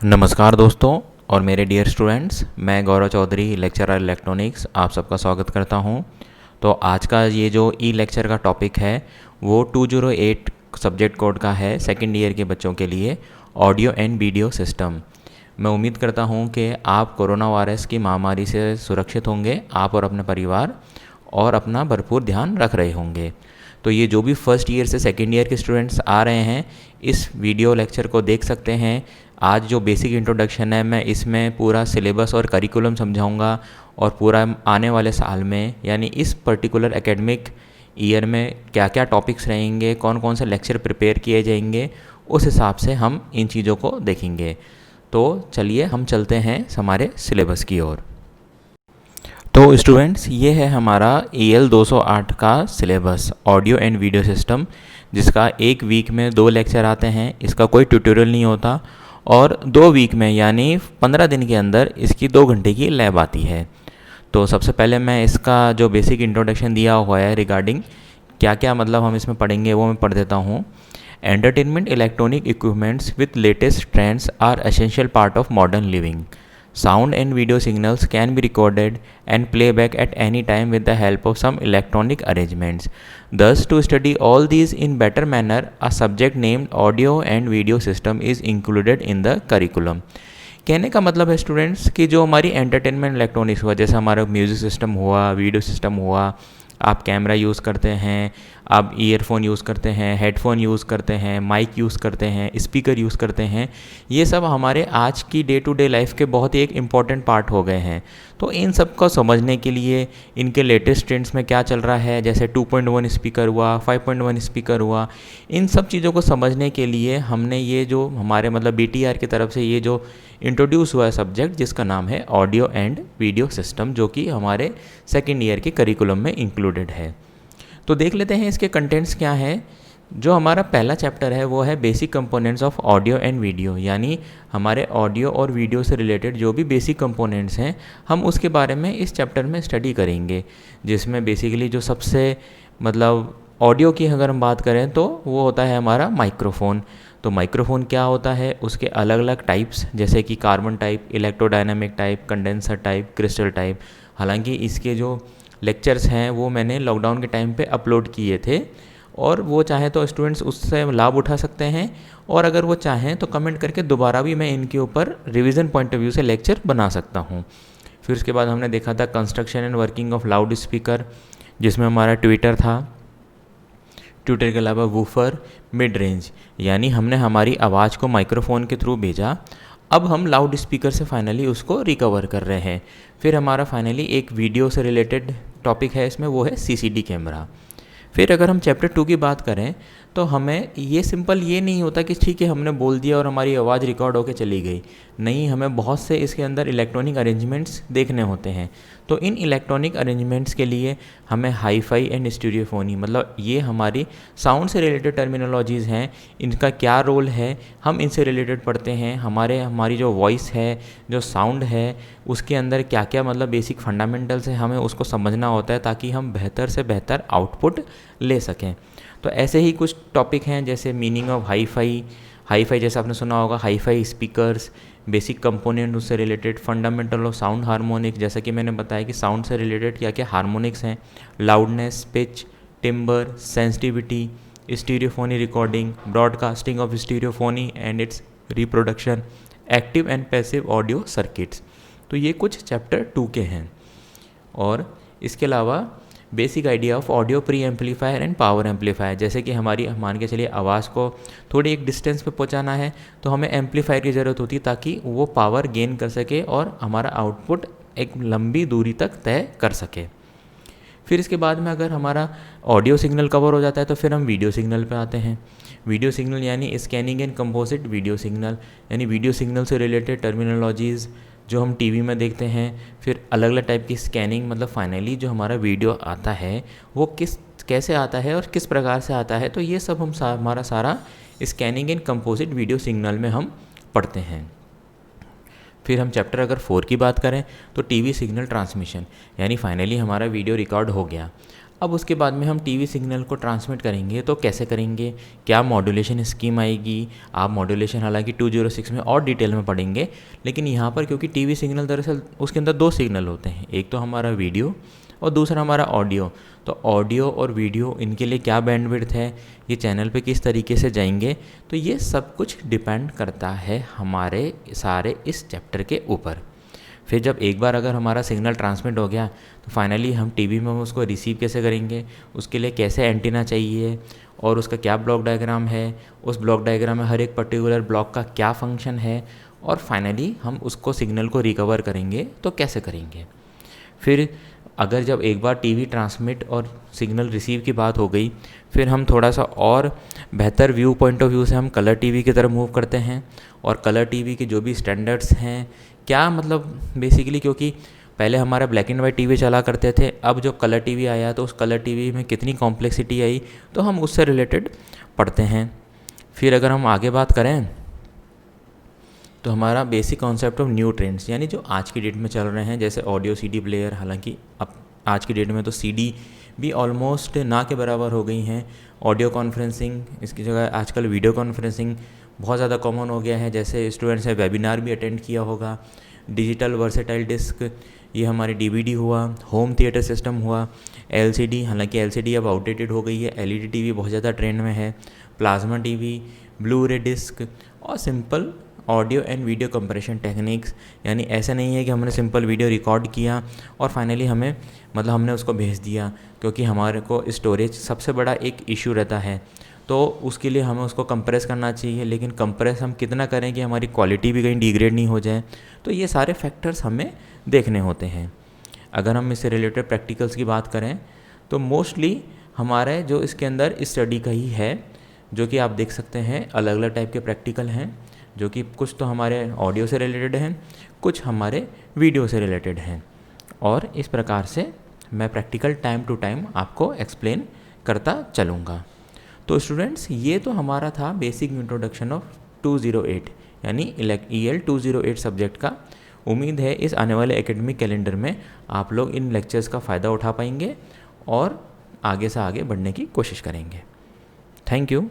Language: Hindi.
नमस्कार दोस्तों और मेरे डियर स्टूडेंट्स, मैं गौरव चौधरी लेक्चरर इलेक्ट्रॉनिक्स आप सबका स्वागत करता हूं। तो आज का ये जो ई लेक्चर का टॉपिक है वो 208 सब्जेक्ट कोड का है सेकेंड ईयर के बच्चों के लिए, ऑडियो एंड वीडियो सिस्टम। मैं उम्मीद करता हूं कि आप कोरोना वायरस की महामारी से सुरक्षित होंगे, आप और अपने परिवार, और अपना भरपूर ध्यान रख रहे होंगे। तो ये जो भी फर्स्ट ईयर से सेकेंड ईयर के स्टूडेंट्स आ रहे हैं इस वीडियो लेक्चर को देख सकते हैं। आज जो बेसिक इंट्रोडक्शन है मैं इसमें पूरा सिलेबस और करिकुलम समझाऊंगा और पूरा आने वाले साल में यानी इस पर्टिकुलर एकेडमिक ईयर में क्या क्या टॉपिक्स रहेंगे, कौन कौन से लेक्चर प्रिपेयर किए जाएंगे, उस हिसाब से हम इन चीज़ों को देखेंगे। तो चलिए हम चलते हैं हमारे सिलेबस की ओर। तो स्टूडेंट्स, ये है हमारा EL 208 का syllabus, audio and video system, जिसका एक वीक में 2 लेक्चर आते हैं। इसका कोई ट्यूटोरियल नहीं होता और 2 वीक में यानी 15 दिन के अंदर इसकी 2 घंटे की लैब आती है। तो सबसे पहले मैं इसका जो बेसिक इंट्रोडक्शन दिया हुआ है रिगार्डिंग क्या क्या मतलब हम इसमें पढ़ेंगे वो मैं पढ़ देता हूँ। Entertainment electronic equipments with latest trends are essential part of modern living. Sound and video signals can be recorded and playback at any time with the help of some electronic arrangements. Thus, to study all these in better manner, a subject named audio and video system is included in the curriculum. कहने का मतलब है स्टूडेंट्स कि जो हमारी एंटरटेनमेंट इलेक्ट्रॉनिक्स हुआ, जैसे हमारा म्यूज़िक सिस्टम हुआ, वीडियो सिस्टम हुआ, आप कैमरा यूज़ करते हैं, आप ईयरफोन यूज़ करते हैं, हेडफोन यूज़ करते हैं, माइक यूज़ करते हैं, स्पीकर यूज़ करते हैं, ये सब हमारे आज की डे टू डे लाइफ के बहुत ही एक इम्पॉर्टेंट पार्ट हो गए हैं। तो इन सब को समझने के लिए इनके लेटेस्ट ट्रेंड्स में क्या चल रहा है, जैसे 2.1 स्पीकर हुआ, 5.1 स्पीकर हुआ, इन सब चीज़ों को समझने के लिए हमने ये जो हमारे मतलब BTR की तरफ से ये जो इंट्रोड्यूस हुआ है सब्जेक्ट, जिसका नाम है ऑडियो एंड वीडियो सिस्टम, जो कि हमारे सेकेंड ईयर के करिकुलम में इंक्लूडेड है। तो देख लेते हैं इसके कंटेंट्स क्या हैं। जो हमारा पहला चैप्टर है वो है basic components of audio and video, यानी हमारे ऑडियो और वीडियो से रिलेटेड जो भी बेसिक कंपोनेंट्स हैं हम उसके बारे में इस चैप्टर में स्टडी करेंगे। जिसमें बेसिकली जो सबसे मतलब ऑडियो की अगर हम बात करें तो वो होता है हमारा माइक्रोफोन। तो माइक्रोफोन क्या होता है, उसके अलग अलग टाइप्स, जैसे कि carbon type, electrodynamic type, condenser type, crystal type. हालांकि इसके जो लेक्चर्स हैं वो मैंने लॉकडाउन के टाइम पे अपलोड किए थे और वो चाहे तो स्टूडेंट्स उससे लाभ उठा सकते हैं, और अगर वो चाहें तो कमेंट करके दोबारा भी मैं इनके ऊपर रिवीजन पॉइंट ऑफ व्यू से लेक्चर बना सकता हूँ। फिर उसके बाद हमने देखा था construction and working of loud speaker, जिसमें हमारा ट्विटर था। ट्विटर के अलावा वूफर, मिड रेंज, यानी हमने हमारी आवाज़ को माइक्रोफोन के थ्रू भेजा, अब हम लाउड स्पीकर से फाइनली उसको रिकवर कर रहे हैं। फिर हमारा फाइनली एक वीडियो से रिलेटेड टॉपिक है इसमें, वो है CCD कैमरा। फिर अगर हम चैप्टर 2 की बात करें तो हमें ये सिंपल ये नहीं होता कि ठीक है हमने बोल दिया और हमारी आवाज़ रिकॉर्ड होकर चली गई, नहीं, हमें बहुत से इसके अंदर इलेक्ट्रॉनिक अरेंजमेंट्स देखने होते हैं। तो इन इलेक्ट्रॉनिक अरेंजमेंट्स के लिए हमें हाई-फाई एंड स्टीरियोफोनी, मतलब ये हमारी साउंड से रिलेटेड टर्मिनोलॉजीज़ हैं, इनका क्या रोल है हम इनसे रिलेटेड पढ़ते हैं। हमारी जो वॉइस है, जो साउंड है, उसके अंदर क्या क्या मतलब बेसिक फंडामेंटल्स है, हमें उसको समझना होता है ताकि हम बेहतर से बेहतर आउटपुट ले सकें। तो ऐसे ही कुछ टॉपिक हैं जैसे मीनिंग ऑफ हाई-फाई जैसे आपने सुना होगा, हाई-फाई स्पीकर्स, बेसिक कंपोनेंट उससे related, fundamental of sound harmonic, जैसा कि मैंने बताया कि साउंड से रिलेटेड क्या क्या हार्मोनिक्स हैं, loudness, pitch, timbre, sensitivity, stereophony recording, broadcasting of stereophony and its reproduction, active and passive audio circuits. तो ये कुछ चैप्टर 2 के हैं। और इसके अलावा basic idea of audio pre amplifier and power amplifier, जैसे कि हमारी मान के चलिए आवाज़ को थोड़ी एक डिस्टेंस पे पहुंचाना है तो हमें एम्पलीफायर की ज़रूरत होती है ताकि वो पावर गेन कर सके और हमारा आउटपुट एक लंबी दूरी तक तय कर सके। फिर इसके बाद में अगर हमारा ऑडियो सिग्नल कवर हो जाता है तो फिर हम वीडियो सिग्नल पे आते हैं। वीडियो सिग्नल यानी scanning and composite video signal, यानी वीडियो सिग्नल से रिलेटेड टर्मिनोलॉजीज़ जो हम टीवी में देखते हैं। फिर अलग अलग टाइप की स्कैनिंग, मतलब फाइनली जो हमारा वीडियो आता है वो कैसे आता है और किस प्रकार से आता है, तो ये सब हमारा सारा scanning and composite video signal में हम पढ़ते हैं। फिर हम चैप्टर अगर 4 की बात करें तो टीवी सिग्नल ट्रांसमिशन, यानी फाइनली हमारा वीडियो रिकॉर्ड हो गया, अब उसके बाद में हम टीवी सिग्नल को ट्रांसमिट करेंगे तो कैसे करेंगे, क्या मॉड्यूलेशन स्कीम आएगी। आप मॉड्यूलेशन हालांकि 206 में और डिटेल में पढ़ेंगे, लेकिन यहाँ पर क्योंकि टीवी सिग्नल दरअसल उसके अंदर दो सिग्नल होते हैं, एक तो हमारा वीडियो और दूसरा हमारा ऑडियो। तो ऑडियो और वीडियो इनके लिए क्या बैंडविड्थ है, ये चैनल पे किस तरीके से जाएंगे, तो ये सब कुछ डिपेंड करता है हमारे सारे इस चैप्टर के ऊपर। फिर जब एक बार अगर हमारा सिग्नल ट्रांसमिट हो गया तो फाइनली हम टीवी में उसको रिसीव कैसे करेंगे, उसके लिए कैसे एंटीना चाहिए और उसका क्या ब्लॉक डायग्राम है, उस ब्लॉक डायग्राम में हर एक पर्टिकुलर ब्लॉक का क्या फंक्शन है, और फाइनली हम उसको सिग्नल को रिकवर करेंगे तो कैसे करेंगे। फिर अगर जब एक बार टीवी ट्रांसमिट और सिग्नल रिसीव की बात हो गई, फिर हम थोड़ा सा और बेहतर व्यू पॉइंट ऑफ व्यू से हम कलर टीवी की तरफ मूव करते हैं। और कलर टीवी के जो भी स्टैंडर्ड्स हैं, क्या मतलब बेसिकली, क्योंकि पहले हमारा ब्लैक एंड वाइट टीवी चला करते थे, अब जो कलर टीवी आया तो उस कलर टीवी में कितनी कॉम्प्लेक्सिटी आई, तो हम उससे रिलेटेड पढ़ते हैं। फिर अगर हम आगे बात करें तो हमारा basic concept of new trends, यानी जो आज की डेट में चल रहे हैं, जैसे ऑडियो सीडी प्लेयर, हालांकि अब आज की डेट में तो सीडी भी ऑलमोस्ट ना के बराबर हो गई हैं। ऑडियो कॉन्फ्रेंसिंग, इसकी जगह आजकल वीडियो कॉन्फ्रेंसिंग बहुत ज़्यादा कॉमन हो गया है। जैसे स्टूडेंट्स ने वेबिनार भी अटेंड किया होगा। डिजिटल वर्सेटाइल डिस्क, ये हमारी डीवीडी हुआ, होम थिएटर सिस्टम हुआ, एलसीडी, हालांकि एलसीडी अब आउटडेटेड हो गई है, एलईडी टीवी बहुत ज़्यादा ट्रेंड में है, प्लाज्मा टीवी, ब्लू रे डिस्क, और simple audio and video compression techniques. यानी ऐसा नहीं है कि हमने सिंपल वीडियो रिकॉर्ड किया और फाइनली हमें हमने उसको भेज दिया, क्योंकि हमारे को स्टोरेज सबसे बड़ा एक इशू रहता है, तो उसके लिए हमें उसको कंप्रेस करना चाहिए। लेकिन कंप्रेस हम कितना करें कि हमारी क्वालिटी भी कहीं डिग्रेड नहीं हो जाए, तो ये सारे फैक्टर्स हमें देखने होते हैं। अगर हम इससे रिलेटेड प्रैक्टिकल्स की बात करें तो मोस्टली हमारे जो इसके अंदर स्टडी का ही है, जो कि आप देख सकते हैं अलग अलग टाइप के प्रैक्टिकल हैं, जो कि कुछ तो हमारे ऑडियो से रिलेटेड हैं, कुछ हमारे वीडियो से रिलेटेड हैं, और इस प्रकार से मैं प्रैक्टिकल टाइम टू टाइम आपको एक्सप्लेन करता चलूँगा। तो स्टूडेंट्स, ये तो हमारा था बेसिक इंट्रोडक्शन ऑफ 208 यानी EL 208 सब्जेक्ट का। उम्मीद है इस आने वाले एकेडमिक कैलेंडर में आप लोग इन लेक्चर्स का फ़ायदा उठा पाएंगे और आगे से आगे बढ़ने की कोशिश करेंगे। Thank you.